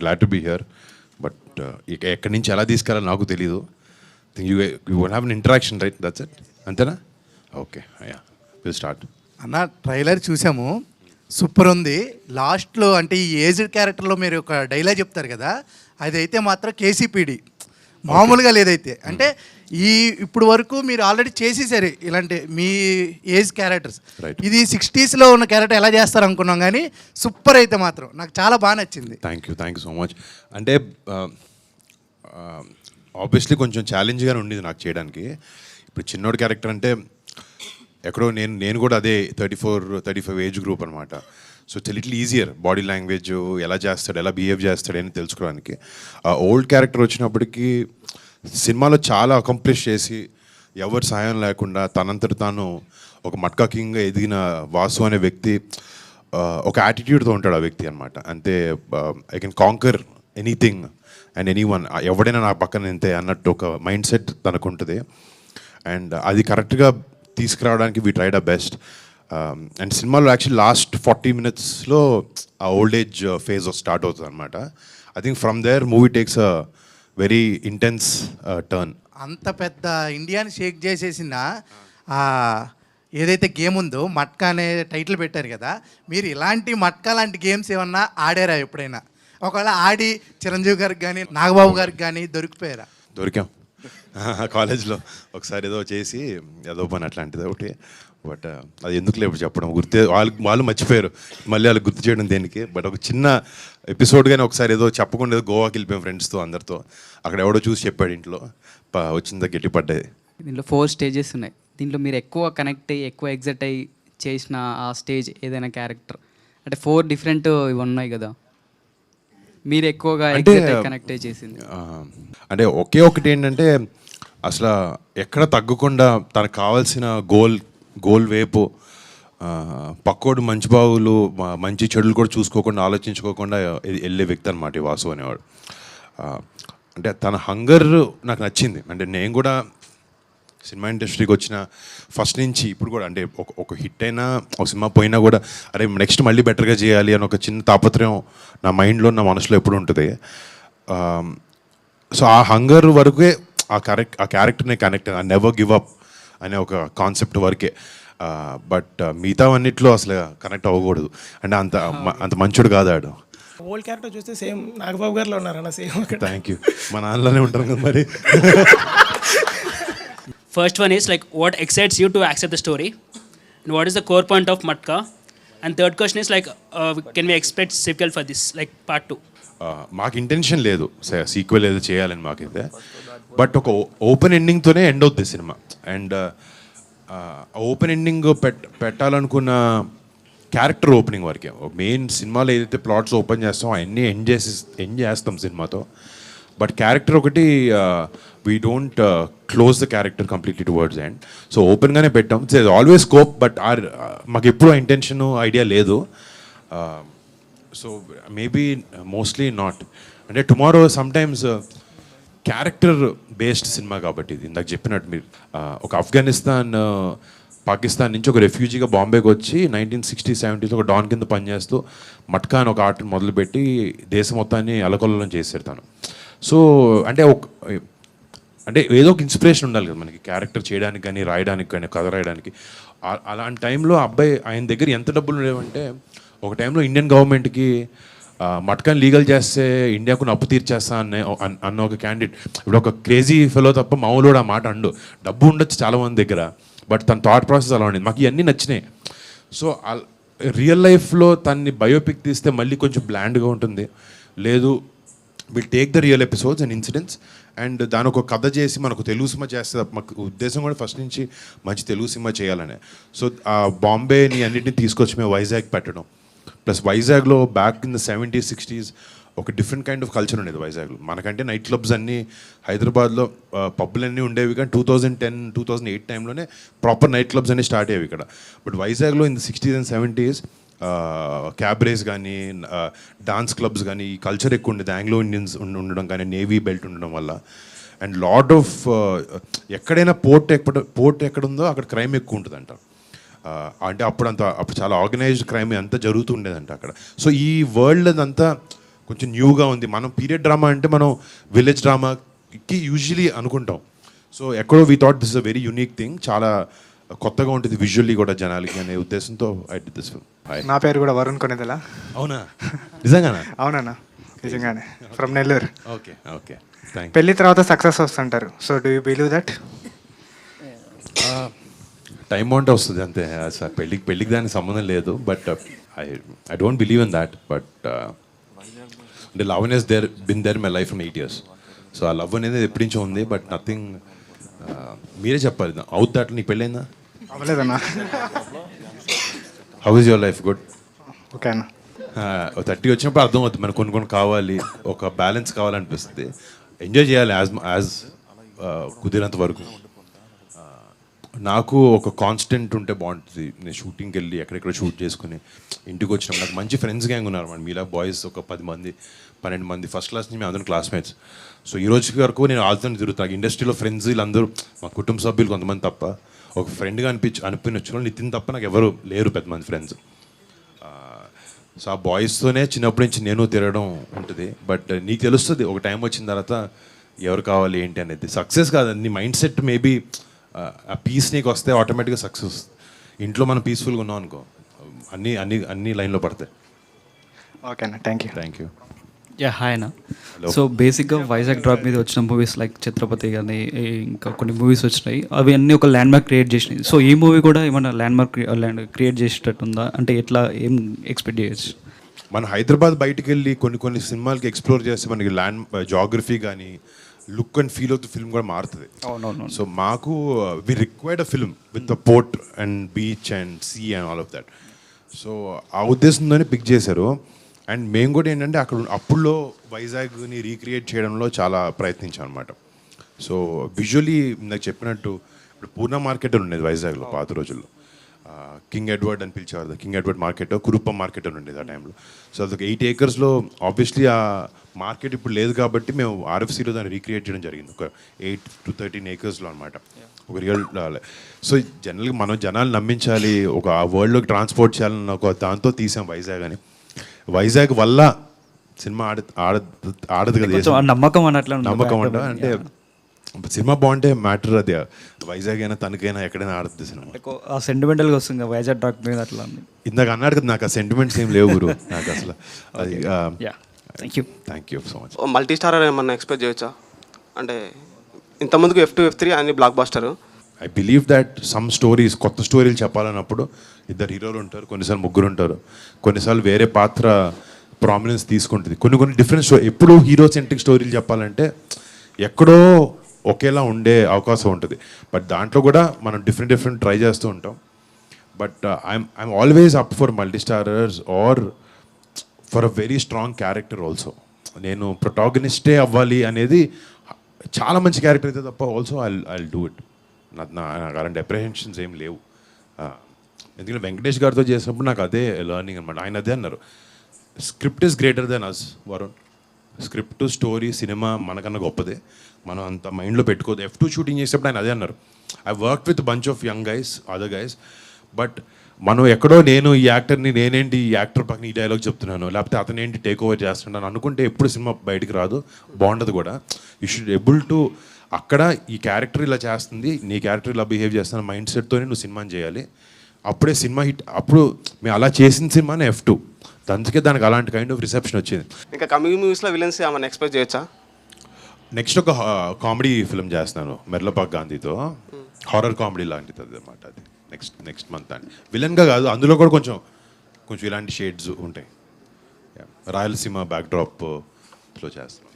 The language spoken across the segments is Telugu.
Glad to be here. But ఎక్కడి నుంచి ఎలా తీసుకెళ్ళాలో నాకు తెలీదు. You won't have an interaction, right? That's it, అంతేనా? Okay, yeah, will start. అన్న ట్రైలర్ చూసాము, సూపర్ ఉంది. లాస్ట్లో అంటే ఈ ఏజ్డ్ క్యారెక్టర్లో మీరు ఒక డైలాగ్ చెప్తారు కదా, అది అయితే మాత్రం కేసీపీడి మామూలుగా లేదైతే. అంటే ఇప్పుడు వరకు మీరు ఆల్రెడీ చేసేసారు ఇలాంటి మీ ఏజ్ క్యారెక్టర్స్. ఇది 60s ఉన్న క్యారెక్టర్ ఎలా చేస్తారు అనుకున్నాం, కానీ సూపర్ అయితే మాత్రం నాకు చాలా బాగా నచ్చింది. Thank you so much. అంటే ఆబ్వియస్లీ కొంచెం ఛాలెంజ్గానే ఉండేది నాకు చేయడానికి. ఇప్పుడు చిన్నోడి క్యారెక్టర్ అంటే ఎక్కడో నేను కూడా అదే 34-35 ఏజ్ గ్రూప్ అనమాట. So it's little easier body language ఎలా చేస్తాడు, ఎలా బిహేవ్ చేస్తాడు అని తెలుసుకోవడానికి. ఓల్డ్ క్యారెక్టర్ వచ్చినప్పటికీ సినిమాలో చాలా అకంప్లిష్ చేసి ఎవరి సహాయం లేకుండా తనంతట తాను ఒక మట్కా కింగ్గా ఎదిగిన వాసు అనే వ్యక్తి ఒక యాటిట్యూడ్తో ఉంటాడు ఆ వ్యక్తి అనమాట. అంతే, I can canker anything and any one, ఎవడైనా నా పక్కన ఇంతే అన్నట్టు ఒక మైండ్ సెట్ తనకు ఉంటుంది. అండ్ అది కరెక్ట్గా తీసుకురావడానికి we tried a best. And సినిమాలో యాక్చువల్లీ లాస్ట్ 40 minutesలో ఆ ఓల్డ్ ఏజ్ ఫేజ్ స్టార్ట్ అవుతుంది అనమాట. I think from there movie takes a very intense turn. అంత పెద్ద ఇండియాని షేక్ చేసేసిన ఏదైతే గేమ్ ఉందో మట్కా అనే టైటిల్ పెట్టారు కదా, మీరు ఇలాంటి మట్కా లాంటి గేమ్స్ ఏమన్నా ఆడారా ఎప్పుడైనా? ఒకవేళ ఆడి చిరంజీవి గారికి కానీ నాగబాబు గారికి కానీ దొరికాం కాలేజ్లో ఒకసారి ఏదో చేసి ఏదో పని అట్లాంటిది ఒకటి. బట్ అది ఎందుకు లేవు చెప్పడం, వాళ్ళు మర్చిపోయారు, మళ్ళీ వాళ్ళు గుర్తు చేయడం దేనికి. బట్ ఒక చిన్న ఎపిసోడ్ కానీ ఒకసారి ఏదో చెప్పకుండా ఏదో గోవాకి వెళ్ళిపోయాం ఫ్రెండ్స్తో అందరితో. అక్కడ ఎవడో చూసి చెప్పాడు ఇంట్లో, వచ్చిందా గట్టి పడ్డాయి. దీంట్లో 4 stages ఉన్నాయి. దీంట్లో మీరు ఎక్కువ కనెక్ట్ అయ్యి ఎక్కువ ఎగ్జైట్ అయ్యి చేసిన ఆ స్టేజ్ ఏదైనా క్యారెక్టర్ అంటే 4 different ఇవి ఉన్నాయి కదా, మీరు ఎక్కువగా కనెక్ట్ అయ్యి చేసింది? అంటే ఒకే ఒకటి ఏంటంటే అసలు ఎక్కడ తగ్గకుండా తనకు కావాల్సిన గోల్ వైపు పక్కోడు మంచి బావులు మంచి చెడులు కూడా చూసుకోకుండా ఆలోచించుకోకుండా వెళ్ళే వ్యక్తి అనమాట ఈ వాసు అనేవాడు. అంటే తన హంగర్ నాకు నచ్చింది. అంటే నేను కూడా సినిమా ఇండస్ట్రీకి వచ్చిన ఫస్ట్ నుంచి ఇప్పుడు కూడా అంటే ఒక హిట్ అయినా ఒక సినిమా పోయినా కూడా అరే నెక్స్ట్ మళ్ళీ బెటర్గా చేయాలి అని ఒక చిన్న తాపత్రయం నా మైండ్లో నా మనసులో ఎప్పుడు ఉంటుంది. సో ఆ హంగర్ వరకే ఆ క్యారెక్టర్ని కనెక్ట్, ఆ నెవర్ గివ్ అప్ అనే ఒక కాన్సెప్ట్ వరకే. బట్ మిగతా అన్నిట్లో అసలు కనెక్ట్ అవ్వకూడదు. అంటే అంత మంచోడు కాదు ఆడు. ఓల్డ్ క్యారెక్టర్ చూస్తే సేమ్ నాగబాబు గారిలో ఉన్నారన్న, సేమ్. Thank you. మా నాన్నలోనే ఉంటారు కదా మరి. First one is like what excites you to accept the story, and what is the core point of Matka? And third question is like can we expect sequel for this, like part 2? మాకు ఇంటెన్షన్ లేదు సీక్వెల్ ఏదో చేయాలని మాకైతే. బట్ ఒక ఓపెన్ ఎండింగ్తోనే ఎండ్ అవుతుంది సినిమా. అండ్ ఓపెన్ ఎండింగ్ పెట్టాలనుకున్న క్యారెక్టర్ ఓపెనింగ్ వరకే. మెయిన్ సినిమాలో ఏదైతే ప్లాట్స్ ఓపెన్ చేస్తామో అవన్నీ ఎండ్ చేస్తాం సినిమాతో. బట్ క్యారెక్టర్ ఒకటి we don't close the character completely towards end. So ఓపెన్గానే పెట్టాం. ఇట్స్ ఆల్వేస్ స్కోప్, బట్ మాకు ఎప్పుడు ఇంటెన్షన్ ఐడియా లేదు. So maybe mostly not. అంటే టుమారో సమ్టైమ్స్ క్యారెక్టర్ బేస్డ్ సినిమా కాబట్టి ఇది ఇందాక చెప్పినట్టు మీరు ఒక పాకిస్తాన్ నుంచి ఒక రెఫ్యూజీగా బాంబేకి వచ్చి 1960-70s ఒక డాన్ కింద పనిచేస్తూ మట్కా అని ఒక ఆర్ట్ని మొదలుపెట్టి దేశం మొత్తాన్ని అలకొల్లం చేశారు తను. సో అంటే ఏదో ఒక ఇన్స్పిరేషన్ ఉండాలి కదా మనకి క్యారెక్టర్ చేయడానికి కానీ రాయడానికి కానీ కథ రాయడానికి. అలాంటి టైంలో ఆయన దగ్గర ఎంత డబ్బులు ఉండేవంటే ఒక టైంలో ఇండియన్ గవర్నమెంట్కి మట్కాని లీగల్ చేస్తే ఇండియాకు అప్పు తీర్చేస్తా అన్న ఒక క్యాండిడేట్. ఇప్పుడు ఒక క్రేజీ ఫెలో తప్ప మామూలు ఆ మాట అండు. డబ్బు ఉండొచ్చు చాలామంది దగ్గర, బట్ తన థాట్ ప్రాసెస్ అలా ఉండేది. మాకు ఇవన్నీ నచ్చినాయి. సో రియల్ లైఫ్లో తన్ని బయోపిక్ తీస్తే మళ్ళీ కొంచెం బ్లాండ్గా ఉంటుంది. లేదు, will take the real episodes and incidents and దాని ఒక కథ చేసి మనకు తెలుగు సినిమా చేస్తే మాకు ఉద్దేశం కూడా ఫస్ట్ నుంచి మంచి తెలుగు సినిమా చేయాలనే. సో ఆ బాంబేని అన్నింటినీ తీసుకొచ్చి మేము వైజాగ్ పెట్టడం. ప్లస్ వైజాగ్లో back in the 70s, 60s ఒక డిఫరెంట్ కైండ్ ఆఫ్ కల్చర్ ఉండేది వైజాగ్లో. మనకంటే నైట్ క్లబ్స్ అన్నీ హైదరాబాద్లో పబ్బులు అన్నీ ఉండేవి, కానీ 2010, 2008 టైంలోనే ప్రాపర్ నైట్ క్లబ్స్ అన్నీ స్టార్ట్ అయ్యేవి ఇక్కడ. బట్ వైజాగ్లో in the 60s and 70s క్యాబరేస్ కానీ డాన్స్ క్లబ్స్ కానీ ఈ కల్చర్ ఎక్కువ ఉండేది. ఆంగ్లో ఇండియన్స్ ఉండడం కానీ నేవీ బెల్ట్ ఉండడం వల్ల అండ్ లాట్ ఆఫ్ ఎక్కడైనా పోర్ట్ ఎక్కడుందో అక్కడ క్రైమ్ ఎక్కువ ఉంటుందంట. అంటే అప్పుడు చాలా ఆర్గనైజ్డ్ క్రైమ్ అంతా జరుగుతూ ఉండేదంట అక్కడ. సో ఈ వరల్డ్ అంతా కొంచెం న్యూగా ఉంది. మనం పీరియడ్ డ్రామా అంటే మనం విలేజ్ డ్రామాకి యూజువలీ అనుకుంటాం. సో ఎక్కడో we thought this a very unique thing, చాలా కొత్తగా ఉంటుంది విజువల్లీ కూడా జనాలకి అనే ఉద్దేశంతో ఐ డిడ్ దిస్ ఫిల్మ్. నా పేరు కూడా వరుణ్ కొనేదలా. అవునా? నిజంగానా? అవునన్నా, నిజంగానే. From Nellore. Okay okay, thank you. పెళ్లి తర్వాత సక్సెస్ వస్తుంటారు. So do you believe that? Time బాగుంటే వస్తుంది అంతే. సార్ పెళ్ళికి దానికి సంబంధం లేదు. But I don't believe in that. But అంటే లవ్ అనేస్ been there my life from 8 years. So ఆ లవ్ అనేది ఎప్పటి నుంచో ఉంది. బట్ నథింగ్, మీరే చెప్పాలి. అవుట్ దాట్ నీకు పెళ్ళైందా? అవ్వలేదన్నా. How is your life? Good. Okay అన్న. 30 వచ్చినప్పుడు అర్థం అవుతుంది మనకు కొన్ని కావాలి, ఒక బ్యాలెన్స్ కావాలనిపిస్తుంది. ఎంజాయ్ చేయాలి యాజ్ కుదిరేంత వరకు. నాకు ఒక కాన్స్టెంట్ ఉంటే బాగుంటుంది. నేను షూటింగ్కి వెళ్ళి ఎక్కడెక్కడ షూట్ చేసుకుని ఇంటికి వచ్చినప్పుడు నాకు మంచి ఫ్రెండ్స్ గ్యాంగ్ ఉన్నారు మన మీలా బాయ్స్ ఒక 10 మంది 12 మంది ఫస్ట్ క్లాస్ నుంచి మేము అందరం క్లాస్మేట్స్. సో ఈ రోజు వరకు నేను వాళ్ళతో తిరుగుతాను. ఇండస్ట్రీలో ఫ్రెండ్స్ వీళ్ళందరూ మా కుటుంబ సభ్యులు కొంతమంది తప్ప, ఒక ఫ్రెండ్గా అనిపించిన నితిన్ తప్ప నాకు ఎవరు లేరు పెద్ద మంది ఫ్రెండ్స్. సో ఆ బాయ్స్తోనే చిన్నప్పటి నుంచి నేను తిరగడం ఉంటుంది. బట్ నీకు తెలుస్తుంది ఒక టైం వచ్చిన తర్వాత ఎవరు కావాలి ఏంటి అనేది. సక్సెస్ కాదు, నీ మైండ్ సెట్ మేబీ ఆ పీస్ నీకు వస్తే ఆటోమేటిక్గా సక్సెస్. ఇంట్లో మనం పీస్ఫుల్గా ఉన్నాం అనుకో, అన్ని లైన్లో పడతాయి. ఓకే అన్న, thank you. Thank you. Yeah hi అన్న. సో బేసిక్గా వైజాగ్ డ్రాప్ మీద వచ్చిన మూవీస్ లైక్ ఛత్రపతి కానీ ఇంకా కొన్ని మూవీస్ వచ్చినాయి, అవి అన్నీ ఒక ల్యాండ్ మార్క్ క్రియేట్ చేసినాయి. సో ఈ మూవీ కూడా ఏమైనా ల్యాండ్ మార్క్ క్రియేట్ చేసేటట్టు ఉందా? అంటే ఎట్లా ఏం ఎక్స్పెక్ట్ చేయొచ్చు? మన హైదరాబాద్ బయటికి వెళ్ళి కొన్ని సినిమాలకి ఎక్స్ప్లోర్ చేస్తే మనకి జాగ్రఫీ కానీ look and feel of the film కూడా మారుతుంది. అవునవును. సో మాకు we required a film with the port and beach and sea and all of that. So ఆ ఉద్దేశంతోనే పిక్ చేశారు. అండ్ మేము కూడా ఏంటంటే అప్పుడులో వైజాగ్ని రీక్రియేట్ చేయడంలో చాలా ప్రయత్నించాం అనమాట. సో విజువలీ నాకు చెప్పినట్టు ఇప్పుడు పూర్ణ మార్కెట్ అని ఉండేది వైజాగ్లో పాత రోజుల్లో. కింగ్ ఎడ్వర్డ్ అని పిలిచేవారు. కింగ్ ఎడ్వర్డ్ మార్కెట్, కురుప్పం మార్కెట్ అని ఉండేది ఆ టైంలో. సో అదొక 8 acres ఆబ్వియస్లీ ఆ మార్కెట్ ఇప్పుడు లేదు కాబట్టి మేము ఆర్ఎఫ్సీలో దాన్ని రీక్రియేట్ చేయడం జరిగింది. ఒక 8 to 13 acres అనమాట. ఒక రియల్. సో జనరల్గా మనం జనాలు నమ్మించాలి, ఒక ఆ వరల్డ్లోకి ట్రాన్స్పోర్ట్ చేయాలని ఒక దాంతో తీసాం వైజాగ్ అని. వైజాగ్ వల్ల సినిమా ఆడదు కదా. నమ్మకం అన్నట్లు నమ్మకం అంటే సినిమా బాగుంటే మ్యాటర్ అది. వైజాగ్ అయినా తనకైనా ఎక్కడైనా ఆడుతుంది సినిమా. ఆ సెంటిమెంటల్గా వస్తుంది వైజాగ్ డ్రాప్ మీద అట్లా. ఇందాక అన్నాడు కదా నాకు ఆ సెంటిమెంట్స్ ఏం లేవు గురు నాకు అసలు. అది thank you so much. Multi starrer ఏమన్నా ఎక్స్పెక్ట్ చేయొచ్చా? అంటే ఇంతకుముందుకు F2 F3 అన్ని blockbuster. I believe that some stories, కొత్త స్టోరీలు చెప్పాలన్నప్పుడు 2 హీరోలు ఉంటారు, కొన్నిసార్లు 3 ఉంటారు, కొన్నిసార్లు వేరే పాత్ర ప్రామినెన్స్ తీసుకుంటుంది. కొన్ని డిఫరెంట్ స్టోరీ. ఎప్పుడు హీరో సెంట్రిక్ స్టోరీలు చెప్పాలంటే ఎక్కడో ఒకేలా ఉండే అవకాశం ఉంటుంది. బట్ దాంట్లో కూడా మనం డిఫరెంట్ ట్రై చేస్తూ ఉంటాం. But I'm always up for multi starrers or for a very strong character also. నేను ప్రొటాగనిస్టే అవ్వాలి అనేది, చాలా మంచి క్యారెక్టర్ అయితే తప్ప ఆల్సో ఐ డూ ఇట్. నాకు అలాంటి అప్రిహెన్షన్స్ ఏం లేవు. ఎందుకంటే వెంకటేష్ గారితో చేసినప్పుడు నాకు అదే లెర్నింగ్ అనమాట. ఆయన అదే అన్నారు, script is greater than us Varun. Script, story, cinema మనకన్నా గొప్పదే, మనం అంత మైండ్లో పెట్టుకోదు. F2 షూటింగ్ చేసేటప్పుడు ఆయన అదే అన్నారు, I work with bunch of young guys, other guys, but మనం ఎక్కడో నేను ఈ యాక్టర్ని, నేనేంటి ఈ యాక్టర్ పక్కన ఈ డైలాగ్ చెప్తున్నాను, లేకపోతే అతనేంటి టేక్ ఓవర్ చేస్తున్నాను అనుకుంటే ఎప్పుడు సినిమా బయటికి రాదు, బాగుండదు కూడా. యూ షుడ్ ఎబుల్ టు అక్కడ ఈ క్యారెక్టర్ ఇలా చేస్తుంది, నీ క్యారెక్టర్ ఇలా బిహేవ్ చేస్తున్న మైండ్ సెట్తోనే నువ్వు సినిమాని చేయాలి. అప్పుడే సినిమా హిట్. అప్పుడు మేము అలా చేసిన సినిమానే F2. అందుకే దానికి అలాంటి కైండ్ ఆఫ్ రిసెప్షన్ వచ్చింది. ఇంకా కమింగ్ మూవీస్లో విలన్స్ ఏమన్నా ఎక్స్పెక్ట్ చేయొచ్చా? నెక్స్ట్ ఒక కామెడీ ఫిల్మ్ చేస్తున్నాను మెర్లపాక్ గాంధీతో, హారర్ కామెడీ లాంటిది అన్నమాట. అది నెక్స్ట్ మంత్ అండి. విలన్గా కాదు, అందులో కూడా కొంచెం ఇలాంటి షేడ్స్ ఉంటాయి. రాయలసీమ బ్యాక్డ్రాప్లో చేస్తున్నాను.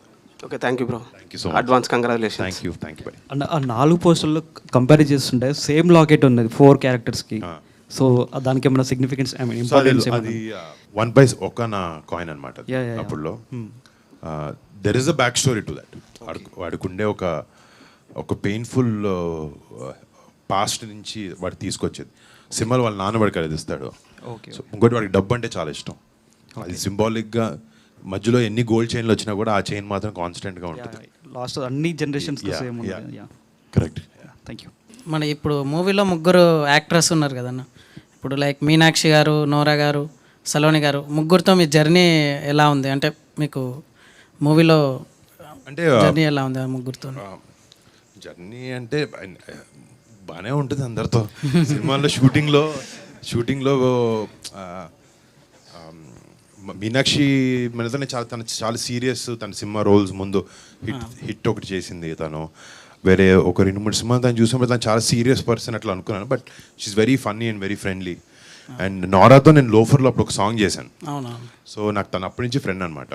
Okay, thank you bro. Thank you so much. Advance congratulation. Thank you by. And ఆ 4 పోస్టర్లు కంపేర్ చేస్తుంటే సేమ్ లాకెట్ ఉన్నది 4 క్యారెక్టర్స్కి. సో దానికి ఏమైనా సిగ్నిఫికెన్స్, ఐ మీన్ ఇంపార్టెన్స్? అది 1 by ఒక నా కాయిన్ అనమాట అప్పుడులో. There is a back story to that. వాడికి ఉండే ఒక పెయిన్ఫుల్ పాస్ట్ నుంచి వాడు తీసుకొచ్చేది. సినిమాలు వాళ్ళ నాన్న వాడికి అది ఇస్తాడు. సో ఇంకోటి వాడికి డబ్బు అంటే చాలా ఇష్టం. అది సింబాలిక్గా మధ్యలో ఎన్ని గోల్డ్ చైన్లు వచ్చినా కూడా ఆ చైన్ మాత్రం కాన్స్టెంట్గా ఉంటుంది. లాస్ట్ అన్ని జనరేషన్స్ కరెక్ట్. Thank you. మన ఇప్పుడు మూవీలో 3 యాక్ట్రెస్ ఉన్నారు కదన్న. ఇప్పుడు లైక్ మీనాక్షి గారు, నోరా గారు, సలోని గారు, ముగ్గురితో మీ జర్నీ ఎలా ఉంది? అంటే మీకు మూవీలో అంటే జర్నీ ఎలా ఉంది ఆ ముగ్గురుతో? జర్నీ అంటే బాగానే ఉంటుంది అందరితో. సినిమాల్లో షూటింగ్లో మీనాక్షి మనతోనే తను చాలా సీరియస్. తన సినిమా రోల్స్ ముందు హిట్ ఒకటి చేసింది తను. వేరే ఒక 2-3 సినిమాలు తను చూసినప్పుడు తను చాలా సీరియస్ పర్సన్ అట్లా అనుకున్నాను. But she's very funny and very friendly. And నోరాతో నేను లోఫర్లో అప్పుడు ఒక సాంగ్ చేశాను. అవునవును. సో నాకు తను అప్పటి నుంచి ఫ్రెండ్ అనమాట.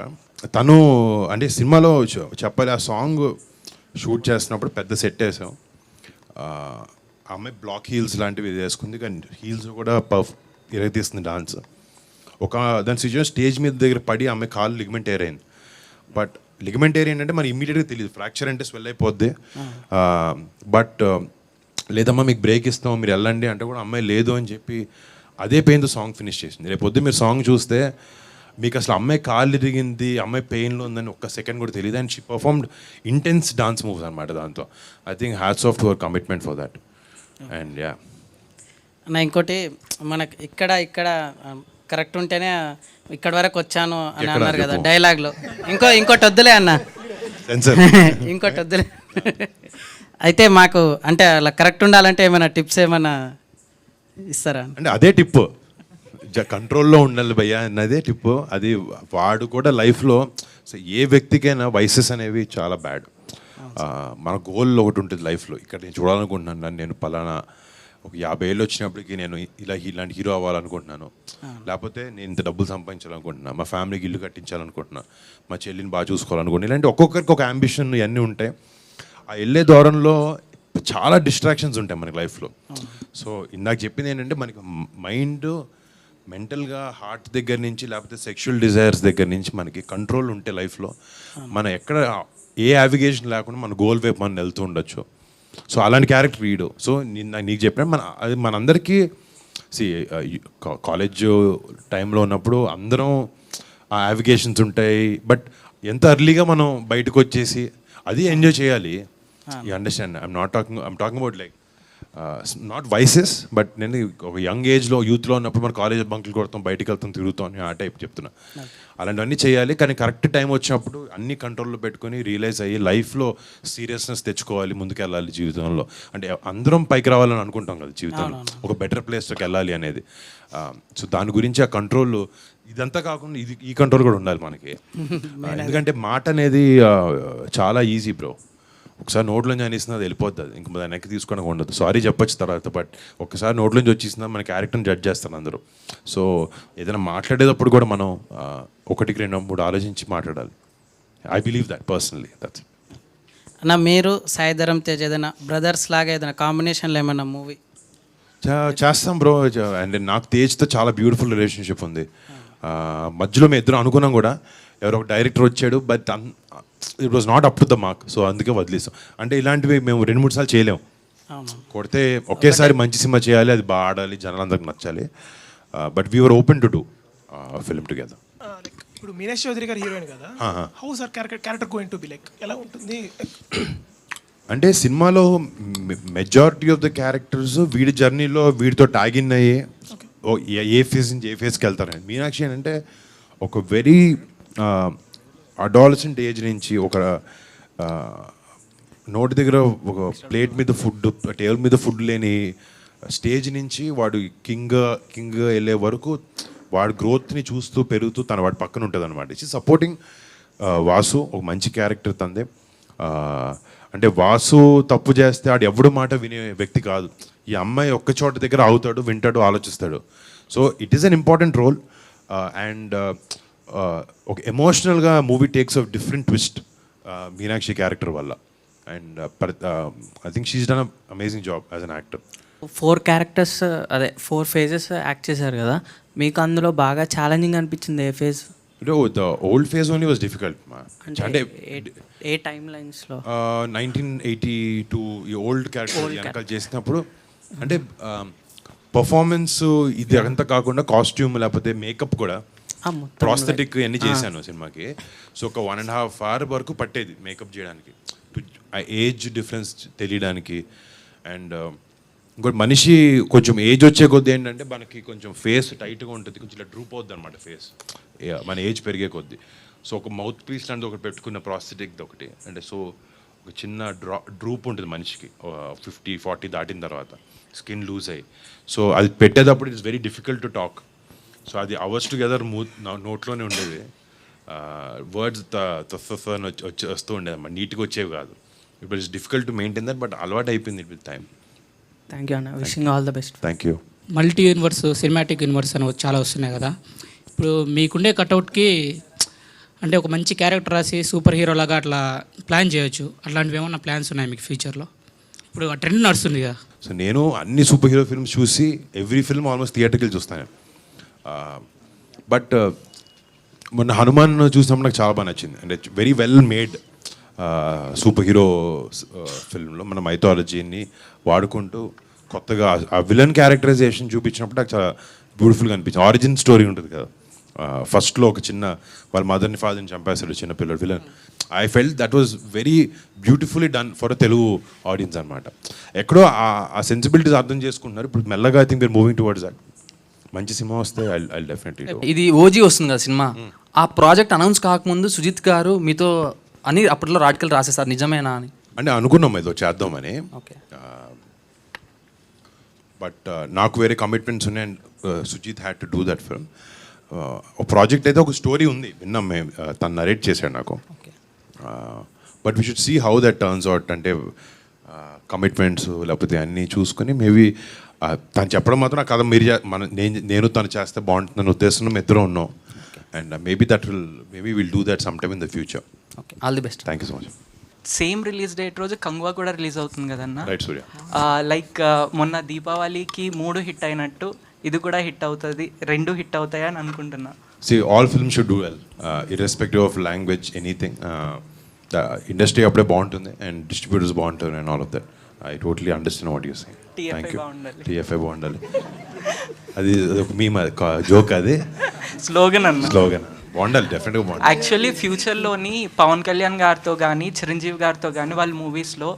తను అంటే సినిమాలో చెప్పాలి, ఆ సాంగ్ షూట్ చేస్తున్నప్పుడు పెద్ద సెట్ వేసాం. ఆ అమ్మాయి బ్లాక్ హీల్స్ లాంటివి వేసుకుంది, కానీ హీల్స్ కూడా ఇరగతీస్తుంది డాన్స్. దాని సిచ్యువేషన్ స్టేజ్ మీద దగ్గర పడి అమ్మాయి కాలు లిగమెంట్ ఏర్ అయింది. బట్ లిగమెంట్ ఏర్ ఏంటంటే మరి ఇమీడియట్గా తెలియదు, ఫ్రాక్చర్ అంటే స్వెల్ అయిపోద్ది. బట్ లేదమ్మా మీకు బ్రేక్ ఇస్తాం మీరు వెళ్ళండి అంటే కూడా అమ్మాయి లేదు అని చెప్పి అదే పెయిన్తో సాంగ్ ఫినిష్ చేసింది. రేపు పొద్దు మీరు సాంగ్ చూస్తే మీకు అసలు అమ్మాయి కాళ్ళు ఇరిగింది, అమ్మాయి పెయిన్లో ఉందని ఒక్క సెకండ్ కూడా తెలియదు. And she performed intense dance moves అనమాట దాంతో. I think hats off to our commitment for that. And yeah అన్న ఇంకోటి, మనకి ఇక్కడ కరెక్ట్ ఉంటేనే ఇక్కడ వరకు వచ్చాను అని అన్నారు కదా డైలాగ్లో. ఇంకోటి వద్దులే అన్న, ఇంకోటి వద్దులే. అయితే మాకు అంటే అలా కరెక్ట్ ఉండాలంటే ఏమైనా టిప్స్ ఏమైనా ఇస్తారా? అంటే అదే టిప్, కంట్రోల్లో ఉండాలి భయ్యా అన్నదే టిప్. అది వాడు కూడా లైఫ్లో ఏ వ్యక్తికైనా వయసెస్ అనేవి చాలా బ్యాడ్. మన గోల్ ఒకటి ఉంటుంది లైఫ్లో. ఇక్కడ నేను చూడాలనుకుంటున్నాను, నేను పలానా ఒక 50 ఏళ్ళు వచ్చినప్పటికీ నేను ఇలాంటి హీరో అవ్వాలనుకుంటున్నాను, లేకపోతే నేను ఇంత డబ్బులు సంపాదించాలనుకుంటున్నాను, మా ఫ్యామిలీకి ఇల్లు కట్టించాలనుకుంటున్నాను, మా చెల్లిని బాగా చూసుకోవాలనుకుంటున్నాను. ఇలాంటి ఒక్కొక్కరికి ఒక అంబిషన్ ఇవన్నీ ఉంటాయి. ఆ వెళ్ళే దూరంలో చాలా డిస్ట్రాక్షన్స్ ఉంటాయి మనకి లైఫ్లో. సో ఇందాక చెప్పింది ఏంటంటే మనకి మైండ్ మెంటల్గా హార్ట్ దగ్గర నుంచి లేకపోతే సెక్షువల్ డిజైర్స్ దగ్గర నుంచి మనకి కంట్రోల్ ఉంటే లైఫ్లో మనం ఎక్కడ ఏ యావిగేషన్ లేకుండా మన గోల్ వైపు మనం వెళ్తూ ఉండొచ్చు. సో అలాంటి క్యారెక్టర్ వీడు. సో నీకు చెప్పిన అది మనందరికీ కాలేజ్ టైంలో ఉన్నప్పుడు అందరం ఆ యావిగేషన్స్ ఉంటాయి. బట్ ఎంత ఎర్లీగా మనం బయటకు వచ్చేసి అది ఎంజాయ్ చేయాలి. You understand? I'm talking about like not vices, but నేను ఒక యంగ్ ఏజ్లో యూత్లో ఉన్నప్పుడు మన కాలేజ్ బంకులు కొడతాం, బయటికి వెళ్తాం, తిరుగుతాం అని ఆ టైప్ చెప్తున్నా. అలాంటివన్నీ చేయాలి, కానీ కరెక్ట్ టైం వచ్చినప్పుడు అన్ని కంట్రోల్లో పెట్టుకొని రియలైజ్ అయ్యి లైఫ్లో సీరియస్నెస్ తెచ్చుకోవాలి, ముందుకెళ్ళాలి జీవితంలో. అంటే అందరం పైకి రావాలని అనుకుంటాం కదా జీవితంలో, ఒక బెటర్ ప్లేస్లోకి వెళ్ళాలి అనేది. సో దాని గురించి ఆ కంట్రోల్ ఇదంతా కాకుండా ఈ కంట్రోల్ కూడా ఉండాలి మనకి. ఎందుకంటే మాట అనేది చాలా ఈజీ బ్రో. ఒకసారి నోట్లోంచి అనేసింది అది వెళ్ళిపోద్ది, అది ఇంకా దాన్ని వెనక్కి తీసుకోవడానికి ఉండదు. సారీ చెప్పొచ్చు తర్వాత, బట్ ఒకసారి నోట్లోంచి వచ్చేసిందా మన క్యారెక్టర్ని జడ్జ్ చేస్తారు అందరూ. సో ఏదైనా మాట్లాడేటప్పుడు కూడా మనం 1-2-3 ఆలోచించి మాట్లాడాలి. I believe that personally. That's అన్న మీరు సాయిధరం తేజ్ ఏదైనా బ్రదర్స్ లాగా ఏదైనా కాంబినేషన్లో ఏమైనా మూవీ చేస్తాం బ్రో. అండ్ నాకు తేజ్తో చాలా బ్యూటిఫుల్ రిలేషన్షిప్ ఉంది. మధ్యలో మేము ఇద్దరు అనుకున్నాం కూడా, ఎవరో ఒక డైరెక్టర్ వచ్చాడు, but it was not up to the mark. So అందుకే వదిలేస్తాం. అంటే ఇలాంటివి మేము 2-3 సార్లు చేయలేము. కొడితే ఒకేసారి మంచి సినిమా చేయాలి, అది బాగా ఆడాలి, జనాలందరికి నచ్చాలి. But we're open to do film together. ఇప్పుడు మీనాక్షి చౌదరి గారు హీరోయిన్ కదా, how sir character going to be like, ఎలా ఉంటుంది? అంటే సినిమాలో మెజారిటీ ఆఫ్ ద క్యారెక్టర్స్ వీడి జర్నీలో వీడితో ట్యాగ్ ఇన్ అయ్యి ఏ ఫేజ్ నుంచి ఏ ఫేజ్కి వెళ్తారని. మీనాక్షి ఏంటంటే ఒక వెరీ అడాలసెంట్ ఏజ్ నుంచి ఒక నోటి దగ్గర ఒక ప్లేట్ మీద ఫుడ్, టేబుల్ మీద ఫుడ్ లేని స్టేజ్ నుంచి వాడు కింగ్ వెళ్ళే వరకు వాడి గ్రోత్ని చూస్తూ పెరుగుతూ వాడి పక్కన ఉంటుంది అనమాట. ఇట్స్ సపోర్టింగ్ వాసు, ఒక మంచి క్యారెక్టర్ తందే. అంటే వాసు తప్పు చేస్తే ఆడు ఎవడు మాట వినే వ్యక్తి కాదు. ఈ అమ్మాయి ఒక్క చోట దగ్గర అవుతాడు, వింటాడు, ఆలోచిస్తాడు. So it is an important role. And ఒక ఎమోషనల్గా movie takes off different twist Meenakshi character వల్ల. And I think she's done amazing job as an actor. 4 characters అదే 4 phases యాక్ట్ చేశారు కదా, మీకు అందులో బాగా ఛాలెంజింగ్ అనిపించింది ఏ phase? The old phase only was difficult. అంటే ఏ టైమ్ లైన్స్లో 1982 ఈ ఓల్డ్ క్యారెక్టర్ వెనకాల చేసినప్పుడు అంటే పర్ఫార్మెన్స్ ఇది అంతా కాకుండా కాస్ట్యూమ్ లేకపోతే మేకప్ కూడా ప్రాస్థెటిక్ అన్నీ చేశాను సినిమాకి. సో ఒక 1.5 hour వరకు పట్టేది మేకప్ చేయడానికి, ఆ ఏజ్ డిఫరెన్స్ తెలియడానికి. అండ్ ఇంకోటి మనిషి కొంచెం ఏజ్ వచ్చే కొద్దీ ఏంటంటే మనకి కొంచెం ఫేస్ టైట్గా ఉంటుంది, కొంచెం ఇలా డ్రూప్ అవుద్ది అనమాట ఫేస్ మన ఏజ్ పెరిగే కొద్దీ. సో ఒక మౌత్ పీస్ లాంటిది ఒకటి పెట్టుకున్న ప్రాస్థెటిక్ ఒకటి, అంటే సో ఒక చిన్న డ్రూప్ ఉంటుంది మనిషికి 50-40 దాటిన తర్వాత స్కిన్ లూజ్ అయ్యి. సో అది పెట్టేటప్పుడు it's very difficult to talk. So అది అవర్స్ టుగెదర్ నోట్లోనే ఉండేది. వర్డ్స్ వస్తూ ఉండేది అన్నమాట, నీట్గా వచ్చేవి కాదు. It is difficult to maintain that, but అలవాటు అయిపోయింది విత్ టైం. థ్యాంక్ యూ అన్న, wishing all the best. Thank you. Multi universe, cinematic universe అని చాలా వస్తున్నాయి కదా. ఇప్పుడు మీకుండే కట్అవుట్కి అంటే ఒక మంచి క్యారెక్టర్ రాసి సూపర్ హీరో లాగా అట్లా ప్లాన్ చేయొచ్చు. అట్లాంటివి ఏమన్నా ప్లాన్స్ ఉన్నాయి మీకు ఫ్యూచర్లో? ఇప్పుడు ఆ ట్రెండ్ నడుస్తుంది కదా. సో నేను అన్ని సూపర్ హీరో ఫిల్మ్స్ చూసి ఎవ్రీ ఫిల్మ్ ఆల్మోస్ట్ థియేటర్కి చూస్తాను. బట్ మొన్న హనుమాన్ చూసినప్పుడు నాకు చాలా బాగా నచ్చింది. అంటే very well made super hero ఫిల్మ్లో మన మైథాలజీని వాడుకుంటూ కొత్తగా ఆ విలన్ క్యారెక్టరైజేషన్ చూపించినప్పుడు నాకు చాలా బ్యూటిఫుల్గా అనిపించింది. ఆరిజిన్ స్టోరీ ఉంటుంది కదా, ఫస్ట్లో ఒక చిన్న వాళ్ళ మదర్ని ఫాదర్ని చంపేస్తాడు చిన్న పిల్లడు villain. I felt that was very beautifully done for a Telugu audience అనమాట. ఎక్కడో ఆ సెన్సిబిలిటీస్ అర్థం చేసుకుంటున్నారు. ఇప్పుడు మెల్లగా I think we're moving towards that. మంచి సినిమా వస్తే ఐ డెఫినెట్లీ. ఇది ఓజీ వస్తుంది కదా సినిమా, ఆ ప్రాజెక్ట్ అనౌన్స్ కాకముందు సుజిత్ గారు మీతో అని అప్పట్లో రాటికల్ రాసేస్తారు, నిజమేనా అని? అంటే అనుకున్నాం ఏదో చేద్దామని. ఓకే. బట్ నాకు వేరే కమిట్మెంట్స్ ఉన్నాయి and Sujeeth had to do that film. ఒక ప్రాజెక్ట్ అయితే ఒక స్టోరీ ఉంది, విన్నాం మేము, తను నరేట్ చేశాడు నాకు. But we should see how that turns out. అంటే కమిట్మెంట్స్ లేకపోతే అన్నీ చూసుకొని మేబీ తను చెప్పడం మాత్రం ఆ కథ మీరు నేను తను చేస్తే బాగుంటుందని ఉద్దేశంలో మేము ఇద్దరం ఉన్నాం. And maybe will do that some time in the future. Okay, all the best. Thank you so much. Same release date రోజు కంగువా కూడా రిలీజ్ అవుతుంది కదన్న. రైట్ సూర్య. లైక్ మొన్న దీపావళికి 3 హిట్ అయినట్టు ఇది కూడా హిట్ అవుతుంది, 2 హిట్ అవుతాయి అని అనుకుంటున్నా. See, all films should do well, irrespective of language, anything. The industry అప్పుడే బాగుంటుంది and distributors బాగుంటారు and all of that. I totally understand what you're saying. Thank you. TFI బాగుండాలి. అది ఒక మీమ్, జోక్, అది స్లోగన్ అన్న. స్లోగన్ బాగుండాలి, డెఫినెట్గా బాగుండాలి. యాక్చువల్లీ ఫ్యూచర్లోని పవన్ కళ్యాణ్ గారితో కానీ చిరంజీవి గారితో కానీ వాళ్ళ మూవీస్లో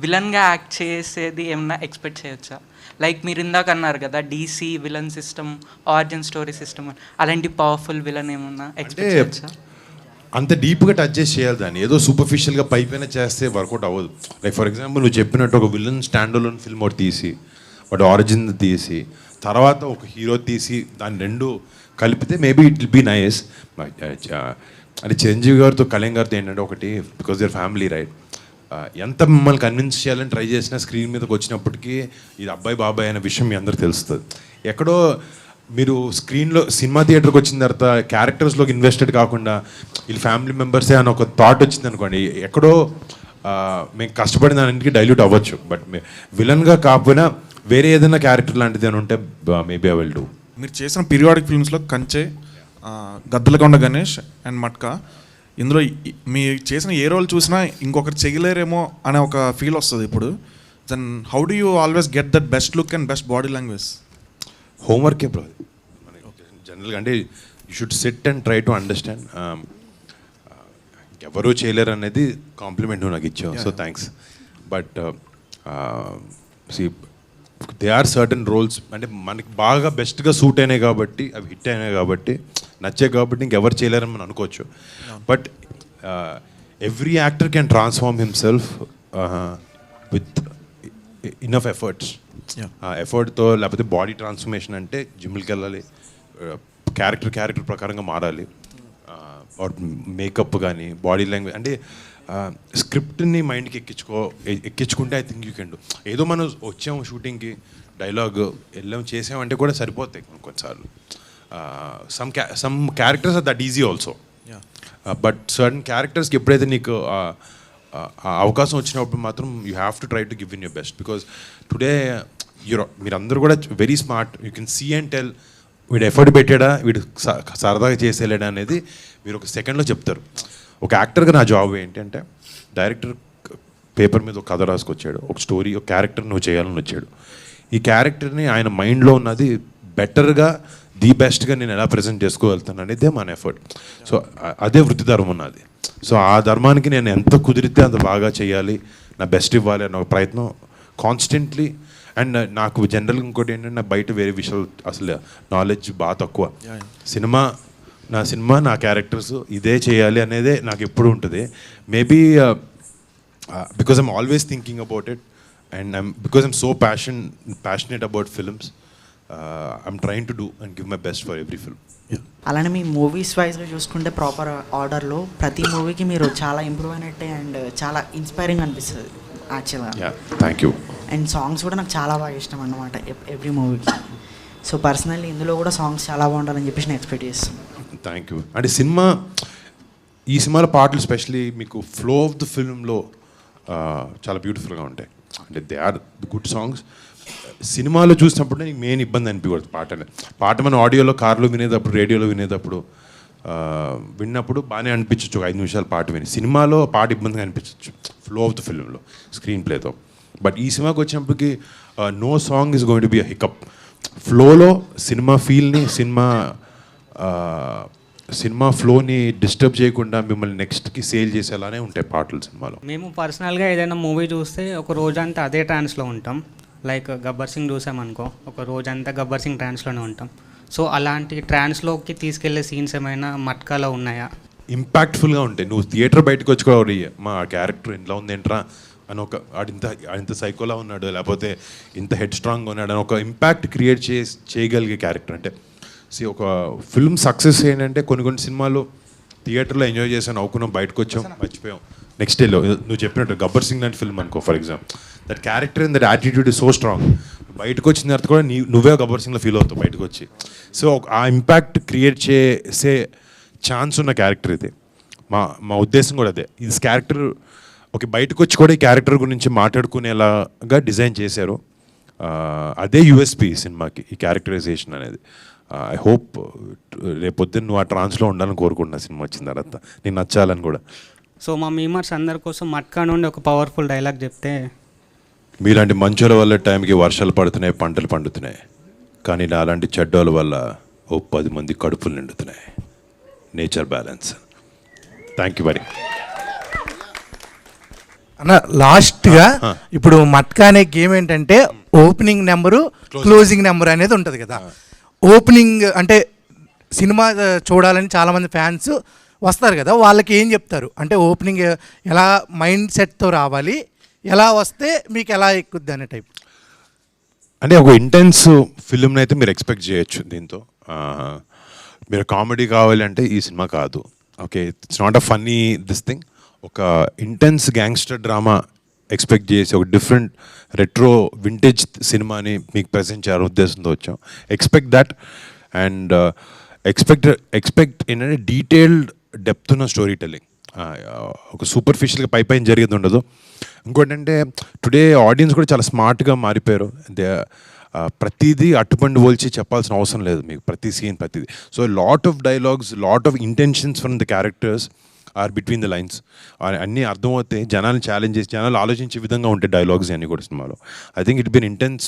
విలన్గా యాక్ట్ చేసేది ఏమన్నా ఎక్స్పెక్ట్ చేయొచ్చా? లైక్ మీరు ఇందాక అన్నారు కదా DC villain system, origin story system, అలాంటి పవర్ఫుల్ విలన్ ఏమన్నా ఎక్స్పెక్ట్ చేయొచ్చా? అంత డీప్గా టచ్ చేసి చేయాలి దాన్ని. ఏదో సూపర్ఫిషియల్గా పైపైన చేస్తే వర్కౌట్ అవ్వదు. లైక్ ఫర్ ఎగ్జాంపుల్ నువ్వు చెప్పినట్టు ఒక విలన్ స్టాండ్ అలోన్ ఫిల్మ్ ఒకటి తీసి, వాటి ఆరిజిన్ తీసి, తర్వాత ఒక హీరో తీసి దాన్ని రెండు కలిపితే maybe it will be nice. అంటే చిరంజీవి గారితో కళ్యాణ్ గారితో ఏంటంటే ఒకటి, బికాస్ దిర్ ఫ్యామిలీ రైట్, ఎంత మిమ్మల్ని కన్విన్స్ చేయాలని ట్రై చేసినా స్క్రీన్ మీదకి వచ్చినప్పటికీ ఇది అబ్బాయి బాబాయ్ అనే విషయం మీ అందరికి తెలుస్తుంది. ఎక్కడో మీరు స్క్రీన్లో సినిమా థియేటర్కి వచ్చిన తర్వాత క్యారెక్టర్స్లోకి ఇన్వెస్టెడ్ కాకుండా వీళ్ళు ఫ్యామిలీ మెంబర్సే అని ఒక థాట్ వచ్చింది అనుకోండి, ఎక్కడో మేము కష్టపడిన దానికి డైల్యూట్ అవ్వచ్చు. బట్ విలన్గా కాకపోయినా వేరే ఏదైనా క్యారెక్టర్ లాంటిది అని ఉంటే మేబీ ఐ విల్ డూ. మీరు చేసిన పీరియాడిక్ ఫిల్మ్స్లో కంచె, గద్దలకొండ గణేష్ అండ్ మట్కా, ఇందులో మీరు చేసిన ఏ రోల్ చూసినా ఇంకొకరు చేయలేరేమో అనే ఒక ఫీల్ వస్తుంది ఇప్పుడు. Then how do you always get that best look and best body language? హోంవర్కే బ్రో జనరల్గా. అంటే you should sit and try to understand. ఎవరూ చేయలేరు అనేది కాంప్లిమెంట్ నువ్వు నాకు ఇచ్చావు, so thanks. But they are certain roles, అంటే మనకి బాగా బెస్ట్గా సూట్ అయినాయి కాబట్టి, అవి హిట్ అయినాయి కాబట్టి, నచ్చాయి కాబట్టి ఇంకెవరు చేయలేరని మనం అనుకోవచ్చు. But every actor can transform himself with enough efforts. ఎఫర్ట్తో, లేకపోతే బాడీ ట్రాన్స్ఫర్మేషన్ అంటే జిమ్కి వెళ్ళాలి, క్యారెక్టర్ ప్రకారంగా మారాలి, ఆర్ మేకప్ కానీ బాడీ లాంగ్వేజ్. అంటే స్క్రిప్ట్ని మైండ్కి ఎక్కించుకుంటే I think you can do. ఏదో మనం వచ్చాము షూటింగ్కి, డైలాగ్ వెళ్ళాం చేసామంటే కూడా సరిపోతాయి కొన్నిసార్లు. Some characters are that easy also, but certain క్యారెక్టర్స్కి ఎప్పుడైతే నీకు అవకాశం వచ్చినప్పుడు మాత్రం you have to try to give in your best. Because today మీరందరూ కూడా very smart, you can see and tell వీడు ఎఫర్ట్ పెట్టాడా, వీడు సరదాగా చేసేలేడా అనేది మీరు ఒక సెకండ్లో చెప్తారు. ఒక యాక్టర్గా నా జాబ్ ఏంటంటే, డైరెక్టర్ పేపర్ మీద ఒక కథ రాసుకొచ్చాడు, ఒక స్టోరీ, ఒక క్యారెక్టర్ నువ్వు చేయాలని వచ్చాడు. ఈ క్యారెక్టర్ని ఆయన మైండ్లో ఉన్నది బెటర్గా, ది బెస్ట్గా నేను ఎలా ప్రజెంట్ చేసుకోగలుగుతాను అనేదే మన ఎఫర్ట్. సో అదే వృత్తి ధర్మం ఉన్నది. సో ఆ ధర్మానికి నేను ఎంత కుదిరితే అంత బాగా చేయాలి, నా బెస్ట్ ఇవ్వాలి అన్న ఒక ప్రయత్నం కాన్స్టెంట్లీ. అండ్ నాకు జనరల్గా ఇంకోటి ఏంటంటే, నాకు బయట వేరే విషయాలు అసలు నాలెడ్జ్ బాగా తక్కువ. సినిమా నా సినిమా నా క్యారెక్టర్స్ ఇదే చేయాలి అనేదే నాకు ఎప్పుడు ఉంటుంది. Maybe because I'm always thinking about it and because I'm so passionate about films I'm trying to do and give my best for every film. అలానే మీ మూవీస్ వైజ్గా చూసుకుంటే ప్రాపర్ ఆర్డర్లో ప్రతి మూవీకి మీరు చాలా ఇంప్రూవ్ అయినట్టే అండ్ చాలా ఇన్స్పైరింగ్ అనిపిస్తుంది యాక్చువల్గా. Thank you. అండ్ సాంగ్స్ కూడా నాకు చాలా బాగా ఇష్టం అన్నమాట ఎవ్రీ మూవీకి. సో పర్సనల్లీ ఇందులో కూడా సాంగ్స్ చాలా బాగుండాలని చెప్పేసి నేను ఎక్స్పెక్ట్ చేస్తున్నాను. Thank you. అంటే ఈ సినిమాలో పాటలు స్పెషలీ మీకు ఫ్లో ఆఫ్ ద ఫిల్మ్లో చాలా బ్యూటిఫుల్గా ఉంటాయి. అంటే దే ఆర్ గుడ్ సాంగ్స్. సినిమాలో చూసినప్పుడు నీకు మెయిన్ ఇబ్బంది అనిపించకూడదు పాట మనం ఆడియోలో కార్లో వినేటప్పుడు రేడియోలో వినేటప్పుడు విన్నప్పుడు బాగానే అనిపించవచ్చు, ఒక 5 నిమిషాలు పాట విని. సినిమాలో పాట ఇబ్బందిగా అనిపించవచ్చు ఫ్లో ఆఫ్ ద ఫిల్మ్లో స్క్రీన్ ప్లేతో. బట్ ఈ సినిమాకి వచ్చినప్పటికి no song is going to be a hiccup. ఫ్లోలో సినిమా ఫీల్ని సినిమా ఫ్లోని డిస్టర్బ్ చేయకుండా మిమ్మల్ని నెక్స్ట్కి సేల్ చేసేలానే ఉంటాయి పాటలు సినిమాలో. మేము పర్సనల్గా ఏదైనా మూవీ చూస్తే ఒక రోజంతా అదే ట్రాన్స్లో ఉంటాం. లైక్ గబ్బర్ సింగ్ చూసామనుకో, ఒక రోజంతా గబ్బర్ సింగ్ ట్రాన్స్లోనే ఉంటాం. సో అలాంటి ట్రాన్స్లోకి తీసుకెళ్లే సీన్స్ ఏమైనా మట్కాలో ఉన్నాయా? ఇంపాక్ట్ఫుల్గా ఉంటాయి. నువ్వు థియేటర్ బయటకు వచ్చి కూడా మా క్యారెక్టర్ ఇంట్లో ఉంది ఏంట్రా అని ఒక ఇంత సైకోలా ఉన్నాడు, లేకపోతే ఇంత హెడ్ స్ట్రాంగ్గా ఉన్నాడు అని ఒక ఇంపాక్ట్ క్రియేట్ చేయగలిగే క్యారెక్టర్. అంటే ఒక ఫిల్మ్ సక్సెస్ ఏంటంటే కొన్ని సినిమాలు థియేటర్లో ఎంజాయ్ చేసాను, నవ్వుకున్నాం, బయటకు వచ్చాం, మర్చిపోయాం. నెక్స్ట్ డేలో నువ్వు చెప్పినట్టు గబ్బర్ సింగ్ లాంటి ఫిల్మ్ అనుకో for example, that character and that attitude is so strong. బయటకు వచ్చిన తర్వాత కూడా నువ్వే గబ్బర్ సింగ్లో ఫీల్ అవుతావు బయటకు వచ్చి. సో ఆ ఇంపాక్ట్ క్రియేట్ చేసే ఛాన్స్ ఉన్న క్యారెక్టర్ ఇది. మా ఉద్దేశం కూడా అదే. ఇది క్యారెక్టర్ బయటకు వచ్చి కూడా ఈ క్యారెక్టర్ గురించి మాట్లాడుకునేలాగా డిజైన్ చేశారు. అదే యూఎస్పీ సినిమాకి, ఈ క్యారెక్టరైజేషన్ అనేది. ఐ హోప్ రేపొద్దున్న నువ్వు ఆ ట్రాన్స్లో ఉండాలని కోరుకుంటున్నా సినిమా వచ్చిన తర్వాత, నేను నచ్చాలని కూడా. సో మా మీమర్స్ అందరి కోసం మట్కా నుండి ఒక పవర్ఫుల్ డైలాగ్ చెప్తే. మీలాంటి మంచుల వల్ల టైంకి వర్షాలు పడుతున్నాయి, పంటలు పండుతున్నాయి, కానీ అలాంటి చెడ్డోళ్ళ వల్ల 10 మంది కడుపులు నిండుతున్నాయి. Nature balance. Thank you very. అన్న లాస్ట్గా ఇప్పుడు మట్కా అనే గేమ్ ఏంటంటే ఓపెనింగ్ నెంబరు క్లోజింగ్ నెంబర్ అనేది ఉంటుంది కదా. ఓపెనింగ్ అంటే సినిమా చూడాలని చాలామంది ఫ్యాన్స్ వస్తారు కదా, వాళ్ళకి ఏం చెప్తారు అంటే ఓపెనింగ్ ఎలా మైండ్ సెట్తో రావాలి, ఎలా వస్తే మీకు ఎలా ఎక్కుద్ది అనే టైప్? అంటే ఒక ఇంటెన్స్ ఫిల్మ్ని అయితే మీరు ఎక్స్పెక్ట్ చేయొచ్చు దీంతో. మీరు కామెడీ కావాలంటే ఈ సినిమా కాదు. Okay, it's not a funny this thing. ఒక ఇంటెన్స్ గ్యాంగ్స్టర్ డ్రామా ఎక్స్పెక్ట్ చేసి ఒక డిఫరెంట్ రెట్రో వింటేజ్ సినిమాని మీకు ప్రజెంట్ చేయాలని ఉద్దేశంతో వచ్చాం. ఎక్స్పెక్ట్ దట్ అండ్ ఎక్స్పెక్ట్ ఏంటంటే డీటెయిల్డ్ డెప్త్ ఉన్న స్టోరీ టెల్లింగ్. ఒక సూపర్ఫిషియల్గా పైన జరిగేది ఉండదు. ఇంకోటి అంటే టుడే ఆడియన్స్ కూడా చాలా స్మార్ట్గా మారిపోయారు. ప్రతిదీ అట్టుపండు పోల్చి చెప్పాల్సిన అవసరం లేదు మీకు, ప్రతి సీన్ ప్రతిదీ. So lot of dialogues, lot of intentions from the characters are between the lines. అన్నీ అర్థమవుతాయి, జనాలను ఛాలెంజ్ చేసి జనాలు ఆలోచించే విధంగా ఉంటాయి డైలాగ్స్ అన్నీ కూడా సినిమాలో. I think it been intense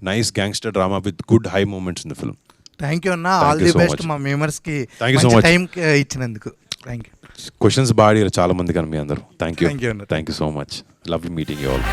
nice gangster drama with good high moments in the film. Thank you అన్న, ఆల్ ది బెస్ట్ మా మెంబర్స్కి టైం ఇచ్చినందుకు. Thank you. క్వశ్చన్స్ బాగా చాలా మంది కానీ మీ అందరూ. Thank you so much. Love meeting you all.